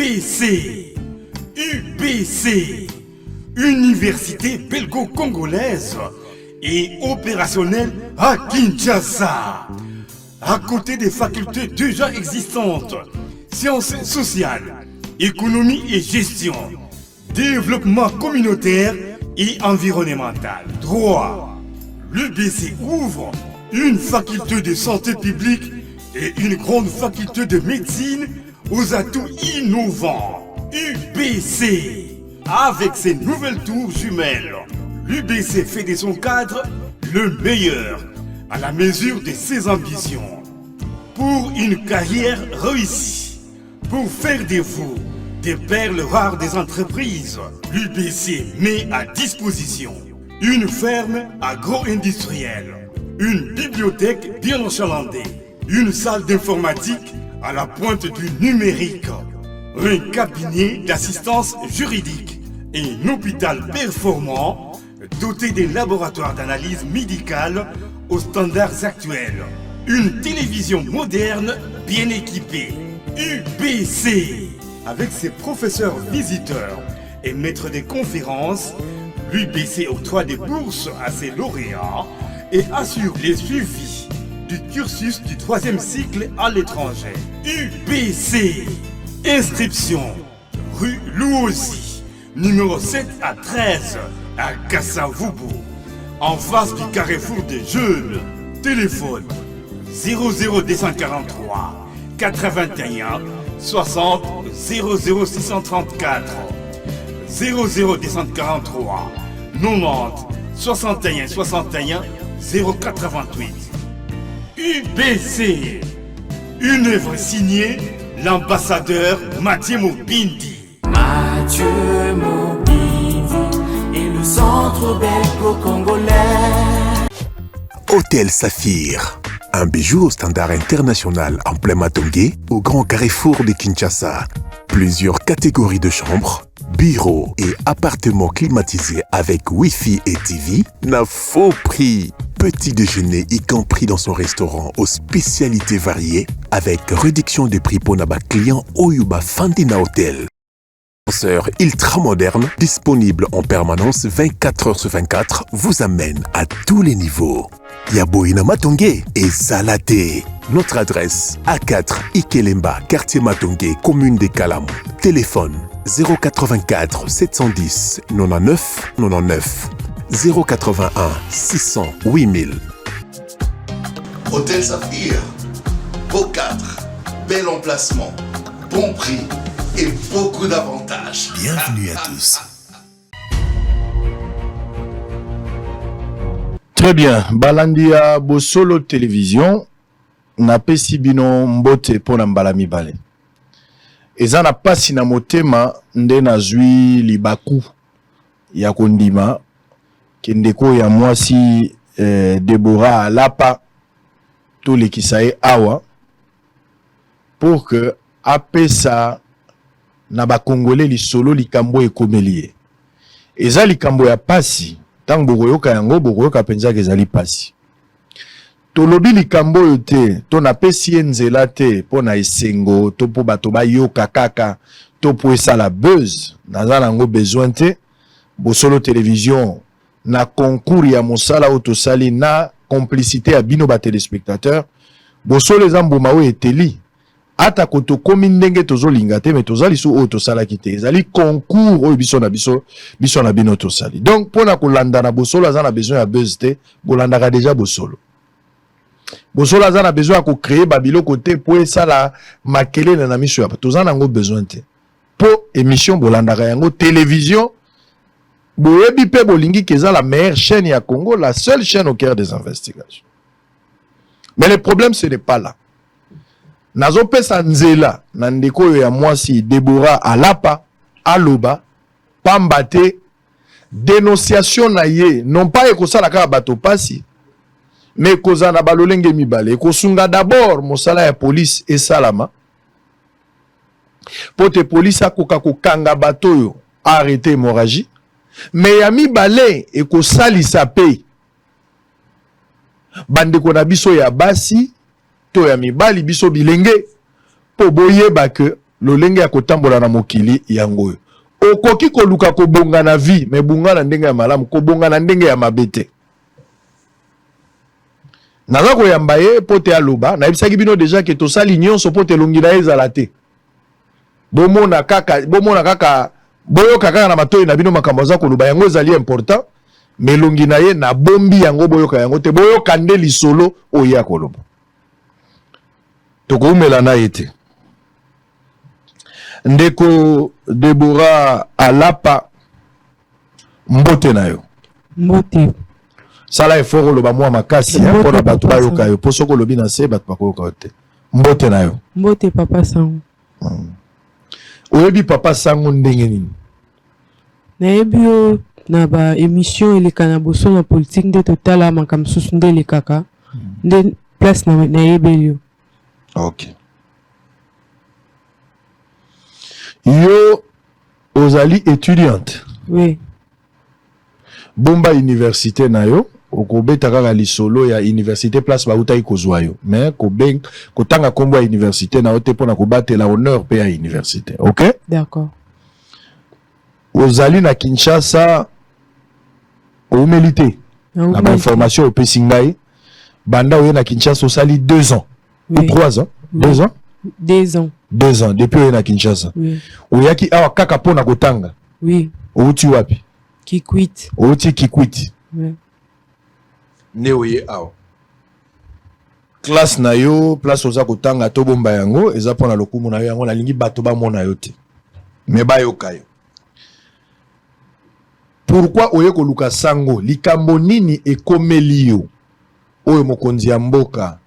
UBC. UBC. Université belgo-congolaise et opérationnelle à Kinshasa. À côté des facultés déjà existantes, sciences sociales, économie et gestion, développement communautaire et environnemental, droit, l'UBC ouvre une faculté de santé publique et une grande faculté de médecine aux atouts innovants. UBC. Avec ses nouvelles tours jumelles, l'UBC fait de son cadre le meilleur à la mesure de ses ambitions. Pour une carrière réussie, pour faire de vous des perles rares des entreprises, l'UBC met à disposition une ferme agro-industrielle, une bibliothèque bien enchalandée, une salle d'informatique à la pointe du numérique, un cabinet d'assistance juridique et un hôpital performant doté des laboratoires d'analyse médicale aux standards actuels. Une télévision moderne bien équipée. UBC. Avec ses professeurs visiteurs et maîtres des conférences, l'UBC octroie des bourses à ses lauréats et assure les suivis du cursus du 3e cycle à l'étranger. UBC. Inscription rue Louosi, numéro 7 à 13 à Kassavubu, en face du carrefour des jeunes. Téléphone 00243 81 60 00634 00243 90 61 61 088. UBC. Une œuvre signée l'ambassadeur Mathieu Mobindi. Mathieu Mobindi et le centre belgo-congolais. Hôtel Saphir, un bijou au standard international en plein Matongé, au grand carrefour de Kinshasa. Plusieurs catégories de chambres, bureaux et appartements climatisés avec Wi-Fi et TV, n'a faux prix. Petit déjeuner y compris dans son restaurant aux spécialités variées avec réduction des prix pour naba clients Oyuba Fandina Hotel. Ascenseur ultra moderne, disponible en permanence 24 heures sur 24, vous amène à tous les niveaux. Yaboina Matongé et Salaté. Notre adresse A4 Ikelemba, quartier Matongé, commune des Kalam. Téléphone 084 710 99 99 081 600 8000. Hôtel Saphir, beau cadre, bel emplacement, bon prix et beaucoup d'avantages. Bienvenue à tous. Très bien, Balandia Bosolo Télévision, na pesi bino mbote pona mbala mibale. Eza na pasi na motema nde na zwi libaku ya kondima kendeko ya mwasi Deborah Alapa to lekisaye awa pour que apesa na ba Congolais lisolo likambo ekomelie. Eza likambo ya pasi tango bokoyoka yango bokoyoka penza kezali pasi. Tolobi likambo yo te to na pesi nzela te pona esengo to po bato bayoka kaka to po esala buzz naza nango besoin te. Bosolo Télévision na concours ya mosala autosali na complicité ya bino ba téléspectateurs bosolo ezambuma o eteli ata koto komi ndenge tozolinga te me tozali so autosala kite ezali concours o biso na bino autosali. Donc pona kolanda na bosolo aza na besoin ya buzz te bolandaka déjà bosolo. Bosolo aza na besoin ya ko créer babilo côté po esala makelele na miso ya toza nango besoin te. Po émission bolandaka yango télévision boyebi pe bolingi keza la meilleure chaîne ya Congo, la seule chaîne au cœur des investigations. Mais le problème ce n'est pas là. Nazo pesa nzela na ndeko ya mwasi Deborah Alapa aloba pambate dénonciation na ye non pas ekosala kaka bato pasi mais kozana balolenge mibale ekosunga d'abord mosala ya police et salama pote police akoka kokanga bato yo arrêter hémorragie mais ya mibale ekosalisa pe bandeko na biso ya basi to ya mibali biso bilenge po boyeba que lolenge ya kotambola na mokili yango. Okoki koluka kobonga na vie, mais bunga na ndenge ya malamu, kobonga na ndenge ya mabete. Naza koyamba ye pote aloba, na ebisaki bino déjà que to sali nyonso pote longina ezala te. Bomona kaka boyo kaka na matoyi na bino makambo za koluba yango ezali important, mais longina ye na bombi yango boyo ka yango te, boyo kande lisolo oya koluba. Toko umela na ete. Ndeko Deborah Alapa mbote na yo. Mbote. Sala effort loba mwa makasi ya pona batu ba yoka yo. Poso ko lobi na se batu ba ko yoka te. Mbote na yo. Mbote papa sango. Oyebi papa sango ndenge nini? Nayebi yo na ba émission eleka na boso na politique nde totala makambo susu nde lekaka. Nde place na yebi yo. OK. Yo ozali étudiante. Oui. Bomba université na yo okobeta kaka lisolo ya université place ba utai kozwa yo mais kotanga kombo ya université na ote pona kobatela honneur pe ya université. OK? D'accord. Ozali na Kinshasa omélité. La information au Pessingai banda oye na Kinshasa osali 2 ans. Oui. Ou 3 ans? Oui. 2 ans? 2 ans. 2 ans depuis oye na Kinshasa. Oui. Oyaki awa kaka pona kotanga. Oui. Outi wapi? Kikwit. Outi Kikwit. Oui. Ne oye awa. Classe na yo, place oza kotanga to bomba yango, eza pona lokumu na yo yango na lingi bato ba mona yo te. Me ba yo kayo. Pourquoi oye koluka sango likambo nini ekomeli yo? Oyo mokonzi ya mboka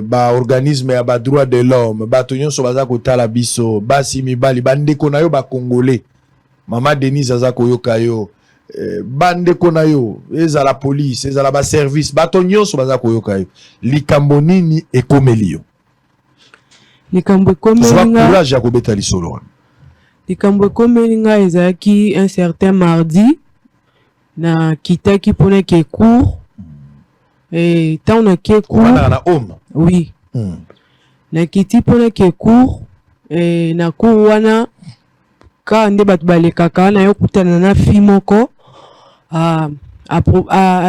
ba organisme ya ba droit de l'homme, bato nyonso baza kotala biso, basi mibali bandeko na yo ba congolais. Mama Denise aza koyoka yo. Bandeko na yo, ezala police, ezala ba service, bato nyonso baza koyoka yo. Likambo nini ekomeli yo? Likambo ekomeli nga. Courage ya kobeta lisolo. Likambo ekomeli nga ezalaki un certain mardi na kitaki pona ke cours. Et tant na ke cours. Na homme. Oui. Na kiti pona ke cours et na cours wana ka nde bat balekaka na yo kutana na fi moko a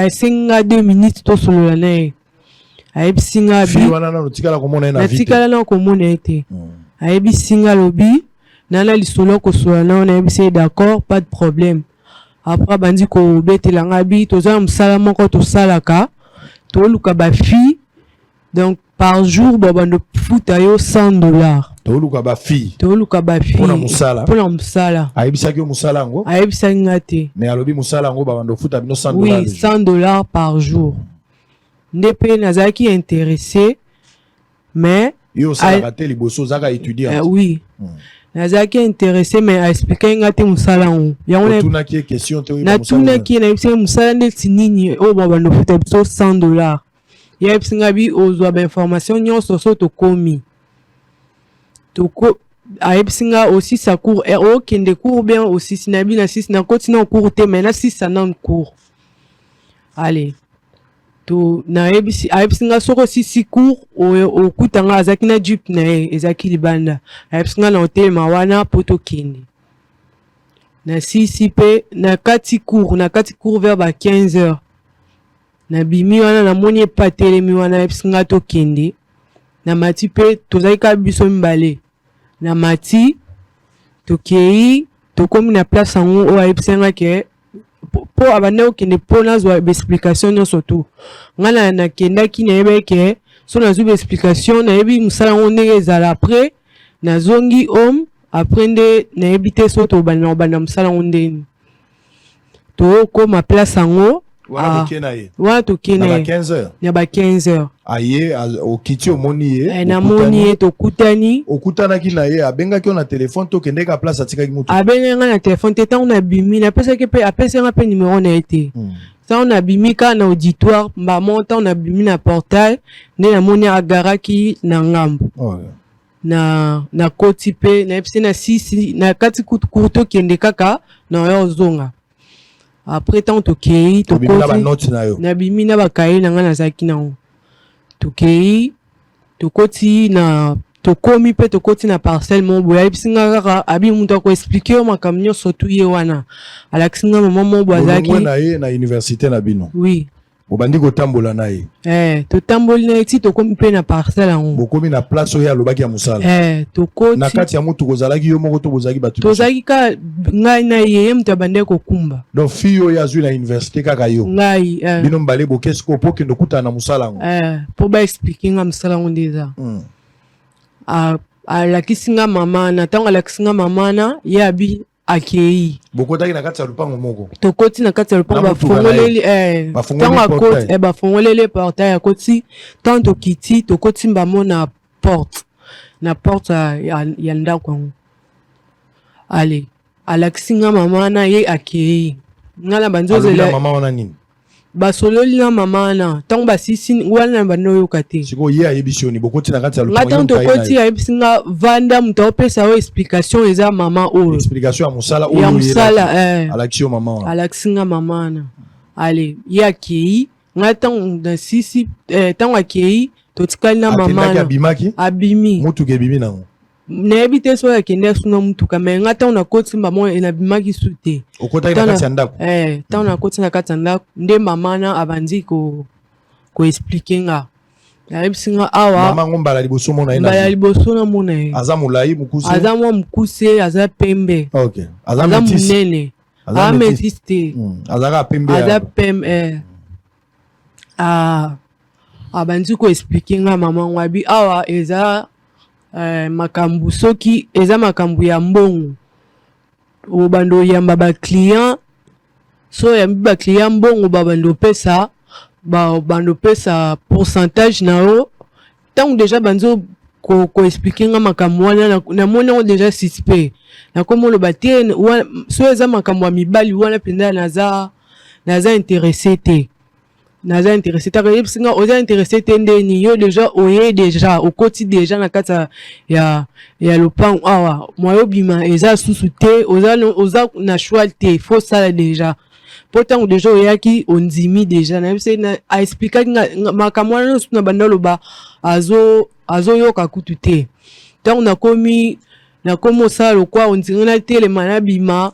singa 2 minutes to solo na ye. Ayebi singa bi. Fi wana na tikala komona na vite. Tikala na komona ete. Ayebi singa lobi nana lisolo ko solo na on ayebi c'est d'accord, pas de problème. Après bandi ko betela ngabi toza msala moko to salaka to luka ba fi. Donc par jour bando futa yo $100. Toluka ba fille. Toluka ba fille. Pona musala. Pona musala. Ayebisaki musala ngo. Ayebisaki ngate. Mais alobi musala ngo bando futa bino $100. Oui, $100 par jour. Ndepe nazaki intéressé mais yo ça va te liboso zaka étudiant. Oui. Nazaki intéressé mais a expliqué ngate musala ngo. Yango tuna ki question te na tuna ki na ebise musala ndeti nini o bando futa biso $100. Ya ebsinga bi ozwa ba information nyonso so to komi. Toko aebsinga aussi sa cours RO kende cours bien aussi sinabi na 6 na continue cours te mais na 6 na cours. Allez. To na aebsinga soko 6 cours o kutanga azaki na jup na ezaki libanda. Aebsinga na hotel mawana poto kende. Na 6 pe na 4 cours vers ba 15h. Na bimi wana na moni pa telemi wana aebsinga to kende. Na mati pe tozali ka biso mbale. Na mati tokei tokomi na place ango o ayebisenga ke po abande okende po nazwa explication nyonso tu ngana na kendaki na yebe ke so nazwa explication na yebi musala ngo ndenge ezala après nazongi homme après nde na yebi te so to banda musala ngo ndeni to koma place ango wana tokena ye 15h. Ya ba 15h. Aye okiti omoni ye. Na moni ye tokutani. Okutanaki na ye abengaki na téléphone to kende ka place atikaki mutu. Abenga na téléphone te ta on a bimi na pesa ke pe apesa nga pe numéro na été. Ça on a bimi ka na auditoire ba monta on a bimi na portail ne na moni agaraki na ngambo. Na koti pe na epse na 6 na kati kuto kende kaka na yo zonga. Après tant tokei na bimi na bakaye na nga nazaki nango tokei tokoti na tokomi pe tokoti na parcelle mo boya ebisinga kaka abi mutu akoexplike yo makambo nyonso tu ye wana alakisinga mama mo bo azalaki na ye na université na bino oui bobandi kotambola na ye totamboli na ye ti tokomi mpe na parcelle yango bokomi na place oyo alobaki ya mosala tokoti na kati ya mutu kozalaki yo moko to bozalaki bato tozalaki ka ngai na ye mutu abandaki kokumba donc fille oyo azwi na université kaka yo ngai bino mbale bokesi ko po kende okutana na mosala yango mpo baexplike nga mosala yango nde eza alakisi nga mama na ntango alakisi nga mama na ye abi akei bokotaki na kati ya lupango moko tokoti na kati ya lupango bafongoleli ntango akoti bafongoleli portail akoti ntango tokiti tokoti mbamo na porte ya ndako yango ale alakisi nga mama na ye akei nga na banzozela mama wana nini basololi na mama wana ntango basisi wana na bando oyoka te sikoyo ye ayebisi yo ni bokoti na kati ya nga ntango tokoti ayebisi nga vanda moto aopesa yo explication eza mama oyo explication ya mosala oyo ya mosala alakisi yo mama wana alakisi nga mama wana ale ye akei nga ntango na sisi ntango akei totikali na mama wana abimi mutuka ebimi nango nayebi te soki akende asuna mutuka me nga ntango nakoti mbamo nabimaki su te okotaki na kati ya ndako ntango nakoti na kati ya ndako nde mama na abandi koexplike nga ayebisi nga awa mama ngo mbala liboso mona ye mbala liboso namona ye aza molai mokuse aza mwa mokuse aza pembe aza monene aza métis te azaka pembe aza pembe abandi koexplike nga mama ngo abi awa eza makambo soki eza makambo ya mbongo obando yamba baclient so yambi baclient mbongo babando pesa pourcentage na yo ntango deja banzo koexplike nga makambo wana namoni yango deja suspect nakomi oloba te so eza makambo ya mibali wana mpenza naza interesse te naza intéressé taka yebisi nga oza intéressé te ndeni yo deja oye deja okoti deja na kati ya lopango awa mwayo bima eza susu te oza na choix te fo sala deja mpo ntango deja oyaki ondimi deja nayebisi aexplikaki nga makambo wana nyonso na banda oloba azoyoka kutu te ntango nakomi osala lokwa ondiri na telema na bima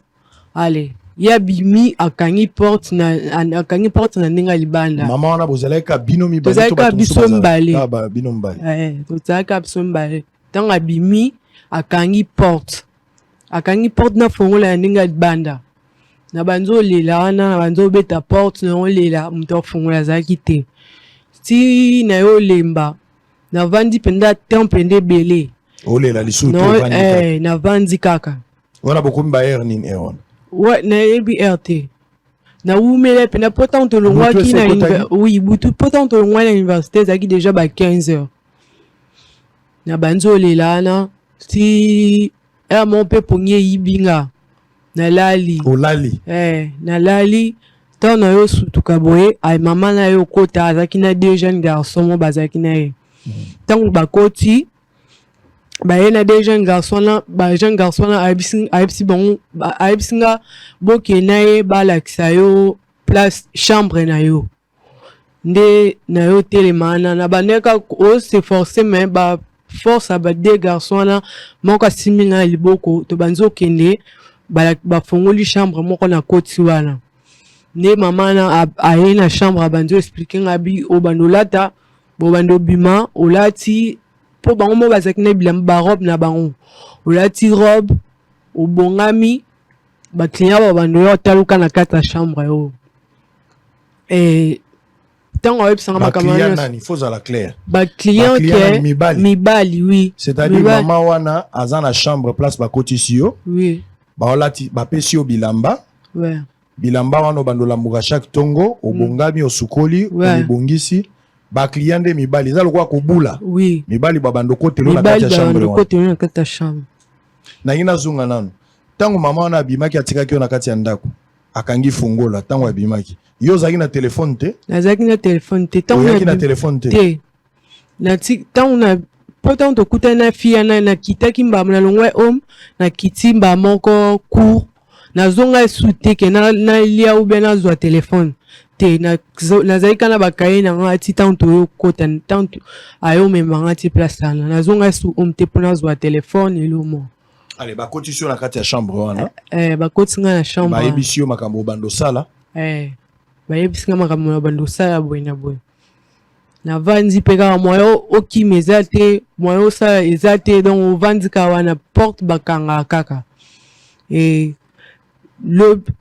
ale ya bimi akangi porte na ndenge libanda mama wana bozalaka bino mibale tozalaka biso mbale tozalaka biso mbale ntango abimi akangi porte na fongola ya ndenge libanda na banzo olela wana na banzo obeta porte na olela moto afongola azalaki te ti na yo olemba navandi mpenza temple nde ebele olela lisusu navandi kaka wana bokomi baere nini wana nayebi RT na wumele pena pourtant tolongwaki na oui butu pourtant tolongwa na université ezalaki déjà ba 15 heures na banzo lelana si mon pe ponye yibinga nalali nalali tant na yo sutuka boye ay mama na yo kota azaki na deux jeunes garçons mo bazaki na ye tant bakoti baye na des jeunes garçons na ayebisi nga boke na ye balakisa yo place chambre na yo nde na yo telemana na bandeka oseforce me baforce ya bade garçon wana moko asimi nga na liboko to banzi okende bafongoli chambre moko na koti wana nde mama na aye na chambre abanzi oexplike nga bi obanda olata bobanda obima olati po bango mo bazaki na bilamba barobe na bango olati robe obongami baclient babando yo otaluka na kati ya chambre yo ntango ayebisanga makambo baclient ke mibali oui c'est-à-dire mama wana aza na chambre place bakotisi yo baolati bapesi yo bilamba bilamba wana obanda olambuka chaque tongo obongami osukoli obongisi baclient nde mibali eza lokwa kobula mibali babando kotelo na kati ya chambre nangi nazonga nano ntango mama wana abimaki atikaki yo na kati ya ndako akangi fungola ntango abimaki yo ozalaki na telefone te nazalaki na telefone te oyaki na telefone te ntango na po ntango tokutani na fille nakitaki mbamo nalongwa home nakiti mbamo moko cour nazonga esu te ke nalia ubia nazwa telefone te nazali kana bakaye na nga ati tanto yo kota tanto ayo memanga ti place ana nazonga su omte pona zwa telefone elomo. Allez, ba cotisation na kati ya chambre wana. Bakoti nga na chambre. Ba yebisi yo makambo bando sala. Ba yebisi nga makambo na bando sala boy na boy. Na vandi peka moyo okima eza te moyo osala eza te donc ovandi ka wana porte bakanga kaka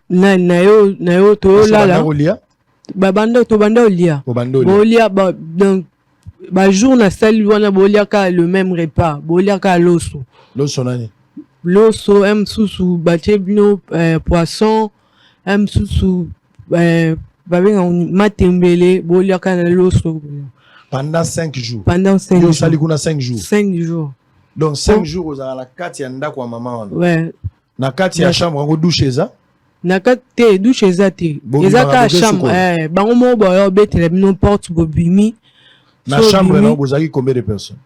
na yo toyolala tobanda olia donc bajour na sali wana boliaka le même repas boliaka loso nani loso msusu batie bino poisson msusu babenga matembele boliaka na loso pendant 5 jours. Pendant 5 jours. Sali kuna 5 jours. 5 jours. Donc 5 jours aux la kati ya ndako wa mama wana. Ouais. Na kati ya chambre ngo douche eza. Na kati douche eza te. Eza ka chambre bango mo boyo betela bino porte bobimi. Na chambre na bozaki combien de personnes?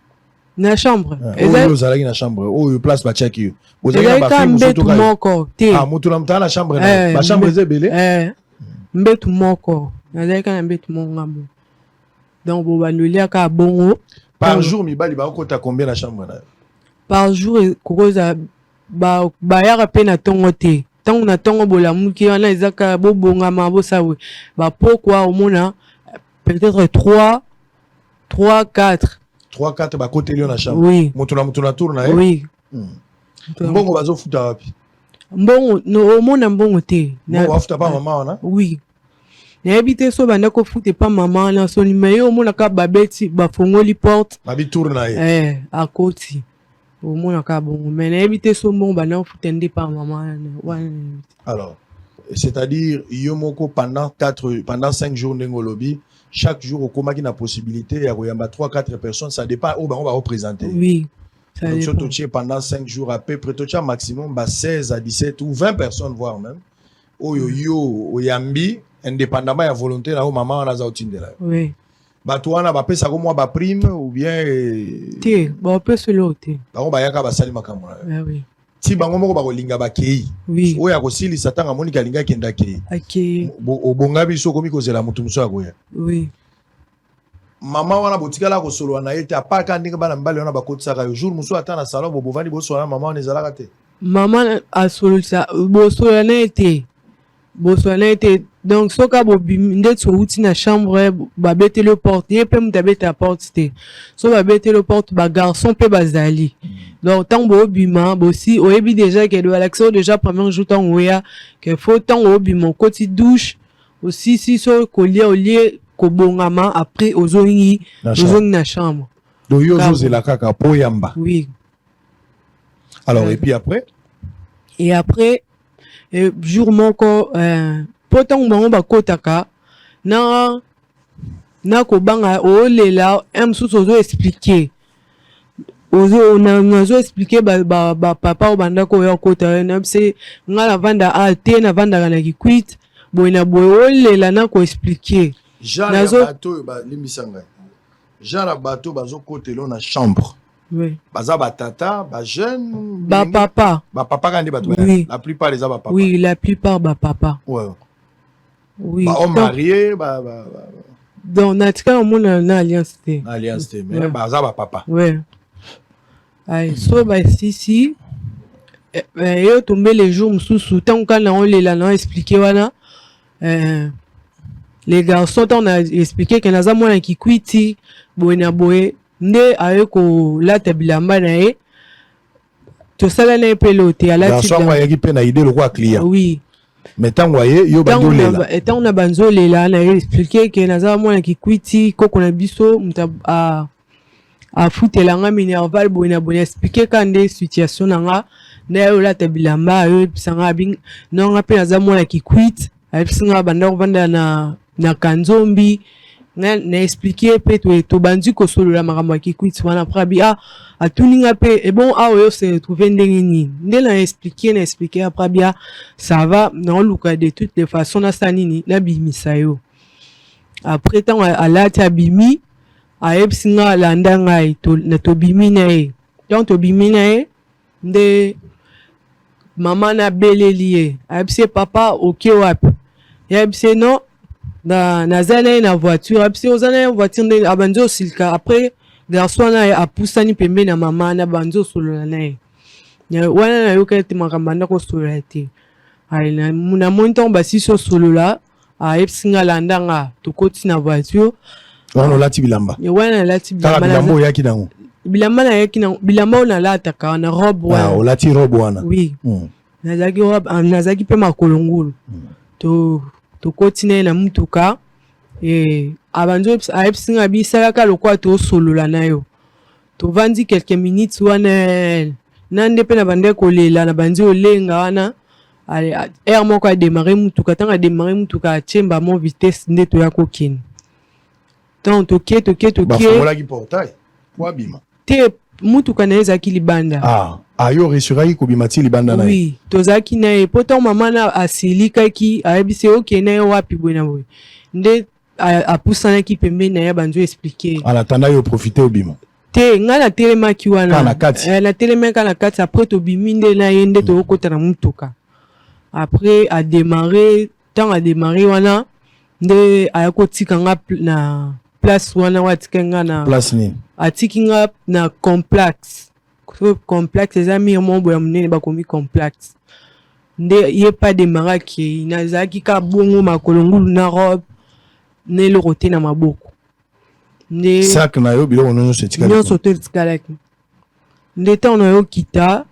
Na chambre. Eza ozalaki na chambre. Oyo place ba check yo. Bozaki na ba film mbetu moko te. Ah mutu na mtana chambre na. Ba chambre eza belé. Mbetu moko. Nazalaki na mbetu moko ngamo. Donc bobandolia ka bongo par jour mibali ba okota combien la chambre na? Par jour kokoza ba yaka pe na tongo te. Tango na tongo bolamuki wana ezaka bobonga mabo sawe. Ba pourquoi au mona peut-être 3 4 ba côté lion na chambre. Oui. Mutu na tour na Oui. Mbongo bazo futa wapi? Mbongo no au mona mbongo te. Na wafuta pa mama wana? Oui. N'habite so banda ko fute pa maman na so numéro mona ka babeti ba fongoli porte babi tour na ye à côté au mona ka bon mais n'habite so bon banda fute ndi pa maman alors c'est-à-dire yomoko pendant 5 jours ndengolobi chaque jour au komaki na possibilité ya koyamba 3-4 personnes ça dépend on va représenter. Oui ça donc dépend. surtout pendant 5 jours à peu près tout maximum 16 à 17 ou 20 personnes voire même oyo oyambi indépendamment ya volonté na maman na za otindela. Oui. Bato wana ba pesa ko mwa ba prime ou bien ti ba pesa lote. Ba ba yaka ba sali makambo na. Oui. Ti bango moko ba ko linga ba kei. Oui. Oya ko sili satanga monika linga kenda kei. Okay. Obonga biso komi ko zela mutu muso akoya. Oui. Mama wana botikala ko solo na yete apaka ndinga bana mbali wana ba kotsaka yo jour muso ata na salon bo bovandi bo solo na mama wana ezalaka te. Mama a solo sa bo solo na yete. Boswana était donc soka bobimi ndeto uti na chambre babete le porte ye pe mutabeta porte te so babete le porte ba garçon pe bazali donc tant bobima bosi oyebi déjà que de l'action déjà premier jour tant oya que faut tant obima koti douche aussi si so kolia olie kobongama après ozongi na chambre donc yo zozela kaka po yamba. Oui. Alors et puis après jour moko potango bango bakotaka na kobanga olela msusu ozo expliquer nazo expliquer ba papa obanda ko ya kota na bse nga na vanda te na vanda na kikwit boy na boy olela na ko expliquer nazo bato ba limisanga jara bato bazo kotelo na chambre. Oui. Baza batata, ba jeune, ba papa kandi bato. Oui. La plupart les ba papa. Oui, la plupart ba papa. Ouais. Oui. Ba homme marié, donc natika mona na alliance te. Alliance te, mais baza ba papa. Ouais. Ay so ba si yo tomber les jours mususu tant kana on lela na expliquer wana les garçons on a expliqué que naza mwana kikwiti boyena boye nde ayeko lata bilamba na ye tosala na pelote alati garçon wa yaki pe na idée le quoi client. Oui. Mais tango ye yo bando lela tant na banzo lela na expliquer que naza mwana kikwiti koko na biso muta a futelanga minerval boyena boyena expliquer kande situation nanga nde yo lata bilamba yo pisanga bing nonga pe naza mwana kikwiti ayisinga banda kovanda na kanzombi na expliquer pe to bandi ko solo la makambo kikwiti wana après atuninga pe et bon yo se trouver ndenge nini nde na expliquer après ça va na luka de toutes les façons na sanini na bimisa yo après tant alati abimi ayebsinga landa ngai to bimi na ye donc to bimi na ye nde mama na beleli ye ayebise papa oke wapi ayebise non naza na ye na voiture apesi oza na ye voiture nde abandi osilika après garçon wana apusani pembeni na mama na bandi osolola na ye wana nayoka ete makambo anda kosolola te namoni ntango basisi osolola ayebisi nga landanga tokoti na voiture wana olati bilamba wana nalati bilamba oyaki nango bilamba nayaki nango bilamba oyo nalataka na robe wana olati robe wana oui nazalaki mpe makolo ngulu tokoti na ye na mutuka abandi ayebisi nga bisalaka lokwa tosolola na yo tovandi quelques minutes wana na nde mpe na bandi kolela na bandi olenga wana aire moko ademare mutuka ntango ademare mutuka atiemba mo vitesse nde toya kokende ntango tokebafungolaki portail po abima te mutuka na ye ezalaki libanda yo resuraki kobima ti libanda na ye oui tozalaki na ye po ntango mama na asilikaki ayebisi okende na ye wapi boye na boye nde apusanaki pembeni na ye banzo explike alatanda yo profite obima te ngai natelemaki wana natelemaka na kati après tobimi nde na ye nde tokokota na mutuka après ademare ntango ademare wana nde aya kotika nga na place wana watika nga na place nini atiki nga na complexe eza mire mo boya monene bakomi complexe nde ye pa demaraki nazalaki ka bongo makolo ngulu na robe na eloko te na maboko nde sac na yo biloko nyonso to etikalaki nde ntango na yo kita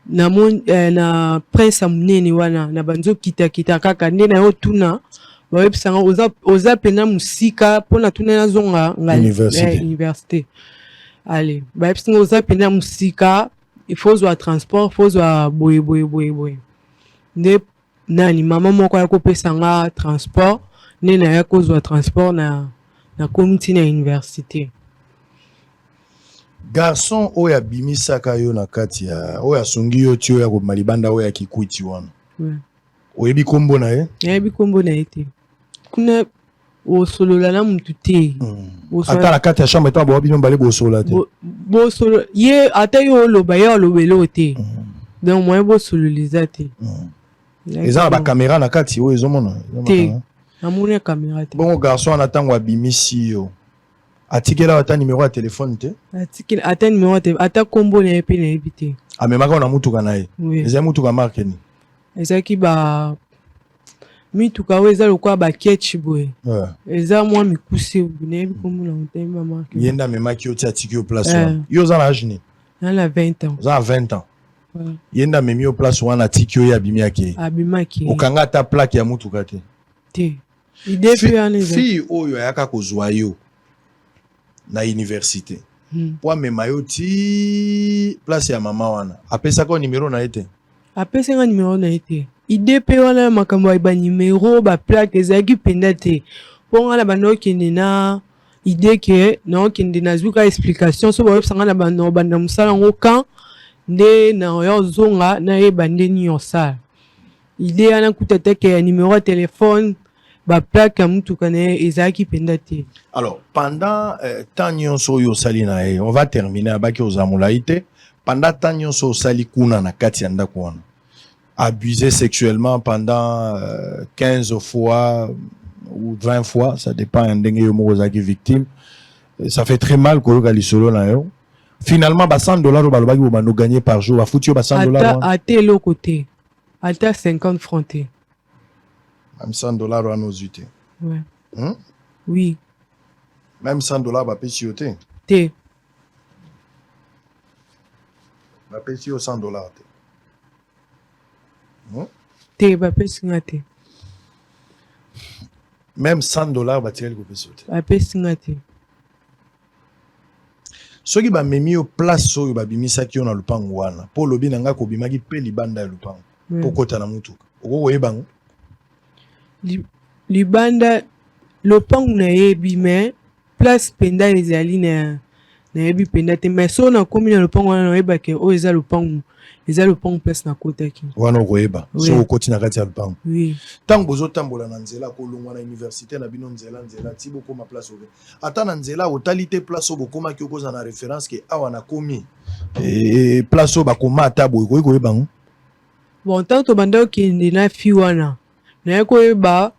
na prince ya monene wana na banzo kita kaka nde na yo tuna bayebisanga oza pena mosika mpona tuna nazonga université ale bayebisinga oza pena mosika ifo ozwa transport ifo ozwa boye nde nani mama moko ya kopesanga transport nde naya kozwa transport na komi ntina ya université garçon oyo abimisaka yo na kati ya oyo asungi yo ti oyo akobima libanda oyo akikwiti wana oyebi kombo na ye nayebi kombo na ye te kuna osolola na mutu te ata na kati ya chambre eto abowa bino mbale bosolola te bosolo ye ata yo oloba ye olobela o te donc moye bosololiza te eza na bakamera na kati oyo ezomona te namoni ya kamera te bongo garçon wana ntango abimisi yo atikela ata nimero ya telefone te ata nimero ya telefone ata kombo na ye mpe nayebi te amemaka na mutuka na ye eza mutuka marke ni ezalaki mituka oyo eza lokola baketch boye eza mwa mikuse nayebi kombo na motemi ba marke ye nde amemaki yo ti atiki yo place wana yo oza na age nini na 20 ans oza na 20 ans ye nde amemi yo place wana atiki yo ye abimaki okanga ata plaque ya mutuka te fille oyo ayaka kozwa yo na université po amema yo ti place ya mama wana apesaka nimero na ye te apesanga nimero na ye te ide mpe wana makambo ya banimero baplaque ezalaki mpenza te mpo nga na bando okende na ide ke naokende nazwika explication so bayebisanga na bando obanda mosala yango kan nde na yo ozonga nayeba nde nini osala ide wana kuta teke ya nimero ya telefone baplaque ya mutuka na ye ezalaki mpenza te. Alors pendant temps nyonso oyo osali na ye on va terminer abaki oza molai te pendant temps nyonso osali kuna na kati ya ndako wana abusé sexuellement pendant 15 fois ou 20 fois, ça dépend de l'endroit qui est victime. Ça fait très mal que le lisolo na yo. Finalement, $100 au nous gagner par jour. A foutu $100. À tel côté, à 50 francs. Même $100 à nos UT. Ouais. Oui. Même $100 va payer sur te. Te. Va payer $100. Te va payer même $100 va tirer le coupé sauter. Va payer ceux qui ba memi au place oyo ba bimisa ki na lupango wana po lobi nanga ko bimaki pe libanda ya lupango po kota na mutuka oko koyebango libanda lupango na yebi mais place penda ezali na yebi penda te mais so na komi na lupango wana na yeba ke o eza lupango place na kota ki wana koyeba so okoti na kati ya lupango oui tango bozo tambola na nzela ko longwa na université na bino nzela ti boko ma place obe ata na nzela otalité place obo koma ki okoza na référence ke awa na komi place oba koma ata boy ko koyeba ngo bon tant to banda okende na fi wana na koyeba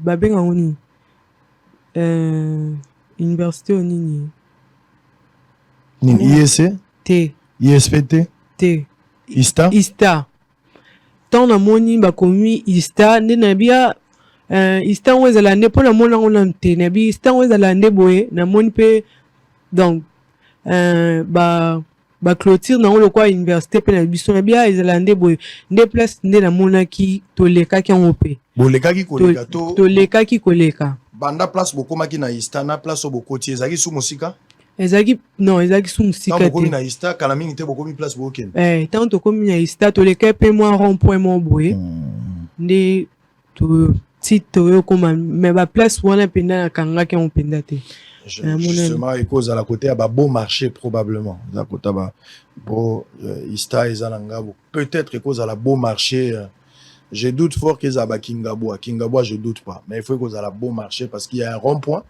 babenga ngoni université o nini Nini IEC, te ISPT, te ISTA. ista ntango namoni bakomi ista nde na bia ista ngo ezala nde mpo namona ngo nanu te na bi ista ngo ezala nde boye namoni mpe donc baclôture nango lokwa université mpe na biso na bia ezala nde boye nde place nde namonaki tolekaki yango mpe Bolekaki koleka to tolekaki koleka banda place bokomaki na ISTA na place o bokoti ezalaki su mosika. ezalaki non ezalaki su Tant mosika bokomi te na ISTA kala mingi te bokomi place bokende. ntango tokomi na ista toleka mpe mwa rond point mo boye nde ti toyokoma me baplace wana mpenza nakangaki yango mpenza te. Justement, et cause à la côté, à bon marché probablement. À côté, bon, Ista et Zalangabo. Peut-être cause à la bon marché. Je doute fort qu'ils aient Kingaboa. Kingaboa, je doute pas. Mais il faut cause à la bon marché parce qu'il y a un rond-point.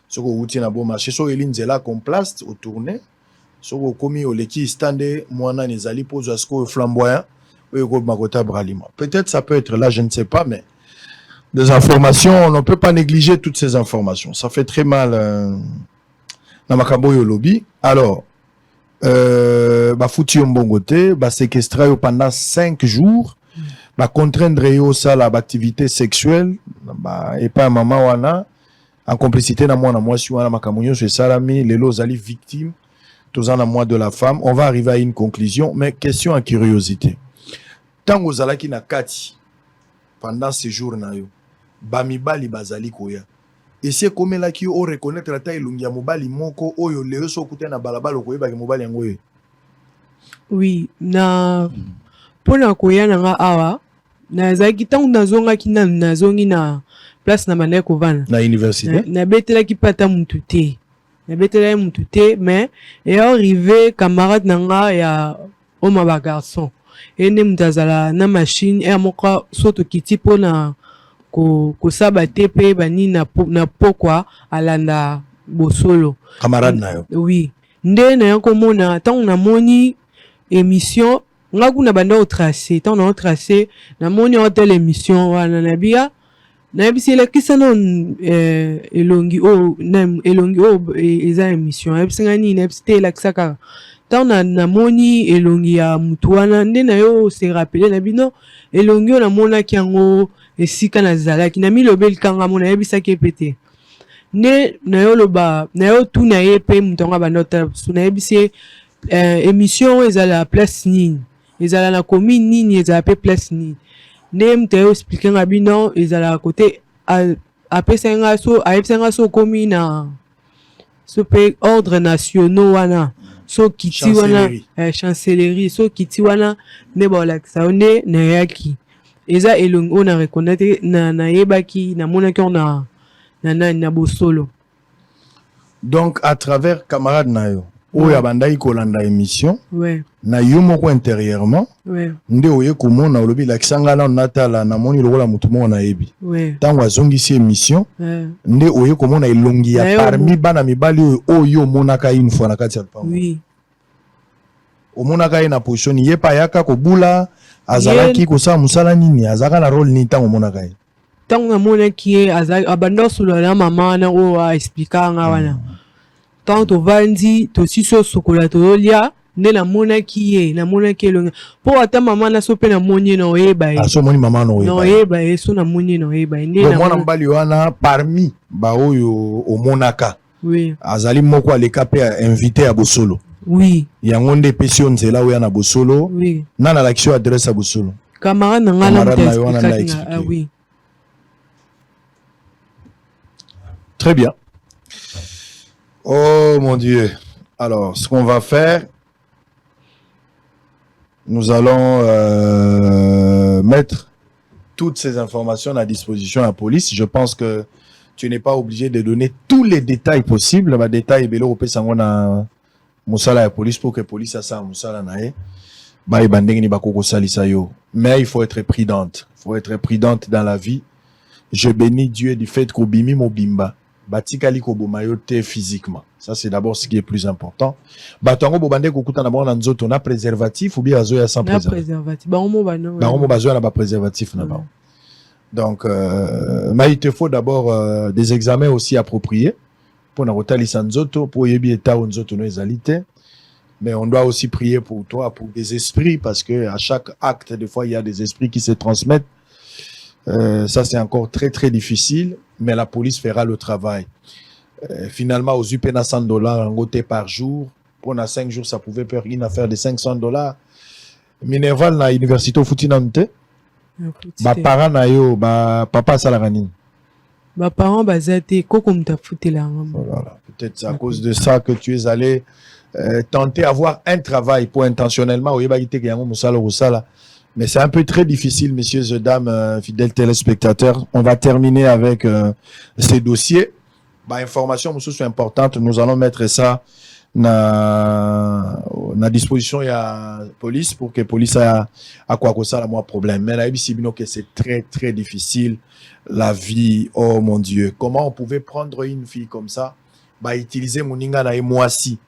Sur le routine à bon marché. Sur Eline Zela qu'on place au tourné. Sur le commis au leki standé, moi, les ali pose à ce qu'on flamboyant. Peut-être ça peut être là, je ne sais pas, mais. Des informations, on ne peut pas négliger toutes ces informations. Ça fait très mal dans Makaboyo lobby. Alors, foutu mbongote, séquestrer pendant 5 jours, contraindre yo ça la activité sexuelle, et pas maman wana en complicité na moi si wana makamunyo c'est salami les lots ali victimes tous en moi de la femme. On va arriver à une conclusion, mais question à curiosité. Tant aux alaki na kati pendant ces jours na yo bamibali bazali koya ese komela ki o reconnaître ata elungi ya mobali moko oyo leo so kuta na balabala koyeba ke mobali yango ye. Oui, na pona koya nanga awa nazalaki ntango nazongaki nazongi na place na bandaki kovanda Na université nabetelaki pata mutu te nabetelaki mutu te mais eya arrivé camarade nanga ya oma bagarçon ene mutu azala na machine eya moko so tokiti mpona kosaba te mpe banini na pokwa alanda bosolo camarade na yo. oui nde naye komona ntango namoni émission nga kuna banda otrace ntango na otrace namoni otel émission wana nayebisi elekisa no elongi oyo eza émission nayebisi nga nini nayebisi te elakisa kaka ntango namoni elongi ya mutu wana nde na yo se rappele na bino elongi oyo namonaki yango esika nazalaki na milobeli kangamo nayebisaki epe te nde na yo loba na yo tuna ye mpe mutu yango abanda otala so nayebisi ye émission oyo ezala place nini ezala na commune nini ezala mpe place nini nde mutu ayo explike nga bino ezala kote apesaki nga so ayebisaki nga so okomi na so mpe ordre nationaux wana so kiti wana chancellerie so kiti wana nde baolakisa yo nde nayaki eza elongi oyo na reconnaître nayebaki namonaki oyo na bosolo. Donc à travers camarade na yo oyo abandaki kolanda émission ouais na yo moko intérieurement ouais nde oye komona olobi lakisanga na natala namoni lokola mutu moko nayebi ouais ntango azongisi émission nde oye komona elongi ya parmi bana mibali oyo omonaka une fois na kati ya lupango. oui omonaka ye na position ye pa yaka kobula azalaki kosala mosala nini azalaka na rôle nini ntango omonaka ye ntango namonaki ye abanda osolola na mama wana oyo aexplikaka nga wana ntango tovandi tosisi osokola tozolia nde namonaki ye elongi mpo ata mama na so mpe namoni ye na oyeba ye so omoni mama na oyeba ye so namoni ye na oyeba ye nde mwana mobali wana parmi baoyo omonaka oui azali moko aleka mpe invité ya bosolo oui yango nde epesi yo nzela oya na bosolo oui nana alakisi yo adresse ya bosolo camarade na nga na yo wana nda expliqué. Ah oui. Très bien. Oh mon Dieu. Alors, ce qu'on va faire, nous allons mettre toutes ces informations à disposition à la police. Je pense que tu n'es pas obligé de donner tous les détails possibles. Les détails, musala ya police pour que police a ça musala nae ba ibandenge ni bakoko salisa yo. Mais il faut être prudente. Il faut être prudente dans la vie. Je bénis Dieu du fait qu'au bimi mobimba batikali ko bomayo te physiquement. Ça c'est d'abord ce qui est plus important. Batango bobande ko kuta na bona nzoto na préservatif ou bien azoya sans préservatif. Préservatif. Ba omo bano. Ba omo bazoya na ba préservatif na ba. Donc, mais il te faut d'abord des examens aussi appropriés pour Narotali Sanzoto, pour Yebi Eta Onzoto no Ezalité. Mais on doit aussi prier pour toi, pour des esprits, parce que à chaque acte, des fois, il y a des esprits qui se transmettent. Ça, c'est encore très, très difficile, mais la police fera le travail. Finalement, aux UPNA $100 en côté par jour, pour 5 jours, ça pouvait faire une affaire de $500. Minerval, na université au Foutinante, ba parents na yo, ba papa Salarani. Ba parents, ba zate, koko mta foutela. Voilà. Peut-être c'est à cause de ça que tu es allé tenter avoir un travail pour intentionnellement. Mais c'est un peu très difficile, messieurs et dames, fidèles téléspectateurs. On va terminer avec ces dossiers. Information importante, nous allons mettre ça na disposition ya police pour que police a quoi que ça la moi problème. Mais là, que c'est très très difficile la vie. Oh mon Dieu, comment on pouvait prendre une fille comme ça, utiliser moninga na moisi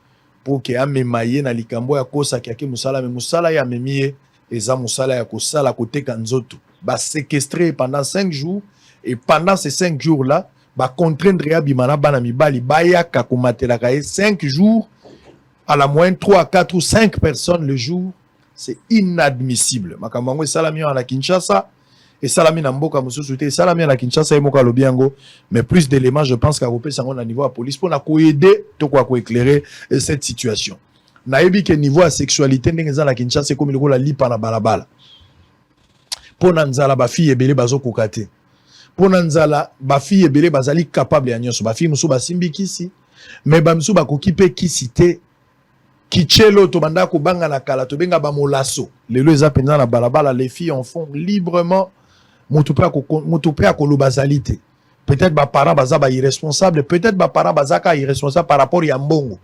pour que amemaye na likambo ya kosa ki musala, mais musala ya memie eza musala ya kosala côté kanzoto séquestrer pendant 5 jours, et pendant ces 5 jours là contraindre ya bimana bana mibali bayaka komatela kaye 5 jours, à la moyenne 3, 4 ou 5 personnes le jour. C'est inadmissible. Makambo salami à la Kinshasa et salami na mboka mususu te salami à la Kinshasa et moka lobiango, mais plus d'éléments, je pense qu'à repérer ça à niveau à police pour na ko aider to quoi éclairer cette situation. Na yebi ke niveau à sexualité ndenge la Kinshasa comme le la lipa na balabala. Pour nanzala ba fille ebele bazo kokate. Pour nanzala ba fille ebele bazali capable ya nyonso ba fille musu ba simbikisi, mais ba musu ba kokipe kisite Kichelo to banda ko banga na kala to benga ba molaso. Lelo eza penza na balabala, les filles en font librement. Mutupea ko lobazalité. Peut-être ba parents baza ba irresponsable, peut-être ba parents baza ka irresponsable par rapport ya mbongo.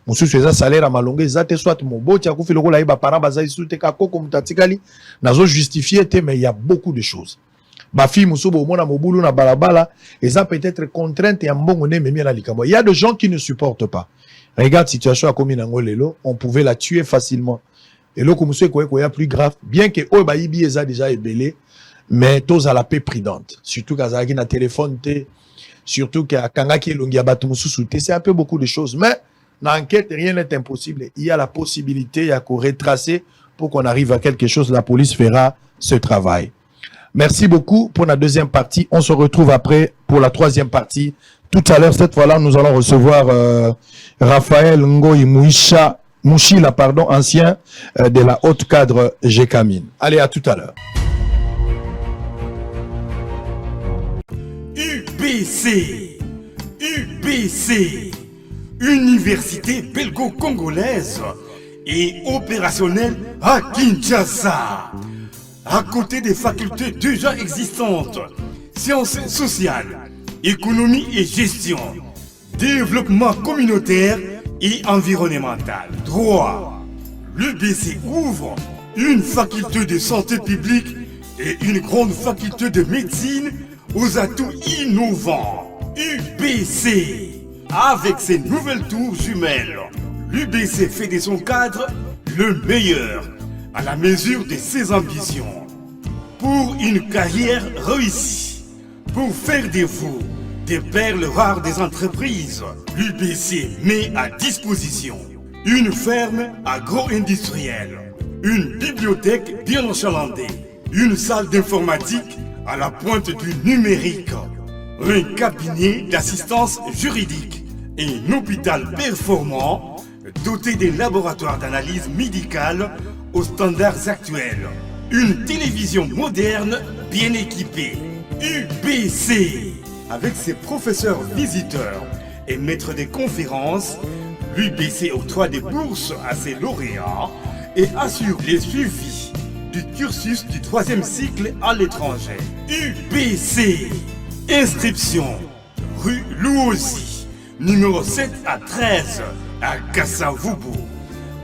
Mususu eza salaire à malonge ezate soit moboti akufi lokola ba parents baza isute ka koko mutatikali nazo justifier te, mais il y a beaucoup de choses. Ba fille musubo mona mobulu na balabala eza peut-être contrainte ya mbongo ne memi na likambo. Il y a des gens qui ne supportent pas. Regarde, situation à Kominango Lelo, on pouvait la tuer facilement. Et là, comme c'est quoi plus grave, bien que Obaïbi est déjà ébélé, mais tous à la paix prudente. Surtout quand il y a un téléphone, surtout quand il y a un c'est un peu beaucoup de choses. Mais dans l'enquête, rien n'est impossible. Il y a la possibilité, il y a qu'on retracer pour qu'on arrive à quelque chose. La police fera ce travail. Merci beaucoup pour la deuxième partie. On se retrouve après pour la troisième partie. Tout à l'heure, cette fois-là, nous allons recevoir Raphaël Ngoï Mouchila, ancien de la haute cadre GECAMIN. Allez, à tout à l'heure. UBC, Université belgo-congolaise et opérationnelle à Kinshasa. À côté des facultés déjà existantes, sciences sociales, économie et gestion, développement communautaire et environnemental, droit. L'UBC ouvre une faculté de santé publique et une grande faculté de médecine aux atouts innovants. UBC, avec ses nouvelles tours jumelles, l'UBC fait de son cadre le meilleur à la mesure de ses ambitions. Pour une carrière réussie, pour faire de vous des perles rares des entreprises, l'UBC met à disposition une ferme agro-industrielle, une bibliothèque bien enchalandée, une salle d'informatique à la pointe du numérique, un cabinet d'assistance juridique et un hôpital performant doté des laboratoires d'analyse médicale aux standards actuels, une télévision moderne bien équipée. UBC, avec ses professeurs visiteurs et maîtres des conférences, l'UBC octroie des bourses à ses lauréats et assure les suivis du cursus du 3e cycle à l'étranger. UBC, inscription rue Louosi, numéro 7 à 13 à Kassavubu,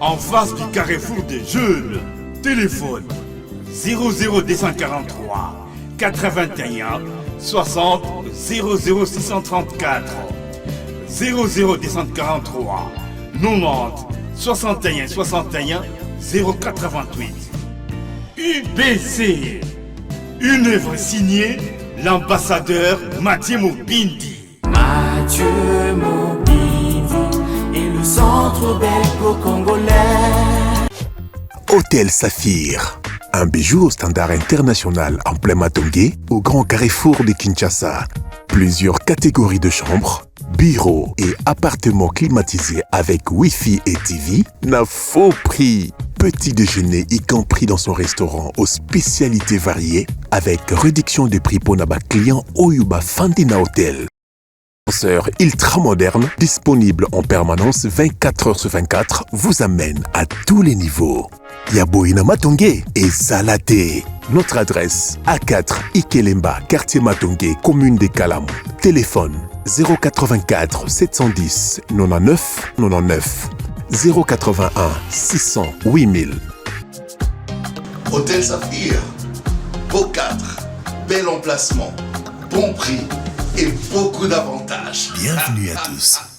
en face du carrefour des jeunes. Téléphone 00243 81 60 00634 00243 90 61 61 088. UBC, une œuvre signée l'ambassadeur Mathieu Mobindi. Mathieu Mobindi et le centre belgo-congolais. Hôtel Saphir, un bijou au standard international en plein Matongé, au grand carrefour de Kinshasa. Plusieurs catégories de chambres, bureaux et appartements climatisés avec Wi-Fi et TV n'a faux prix. Petit déjeuner y compris dans son restaurant aux spécialités variées avec réduction des prix pour naba clients Oyuba Fandina Hotel. Ascenseur ultra moderne, disponible en permanence 24 heures sur 24, vous amène à tous les niveaux. Yaboina Matongé et Zalaté. Notre adresse A4 Ikelemba, quartier Matongé, commune des Kalam. Téléphone 084 710 99 99 081 600 8000. Hôtel Saphir, beau cadre, bel emplacement, bon prix et beaucoup d'avantages. Bienvenue à tous.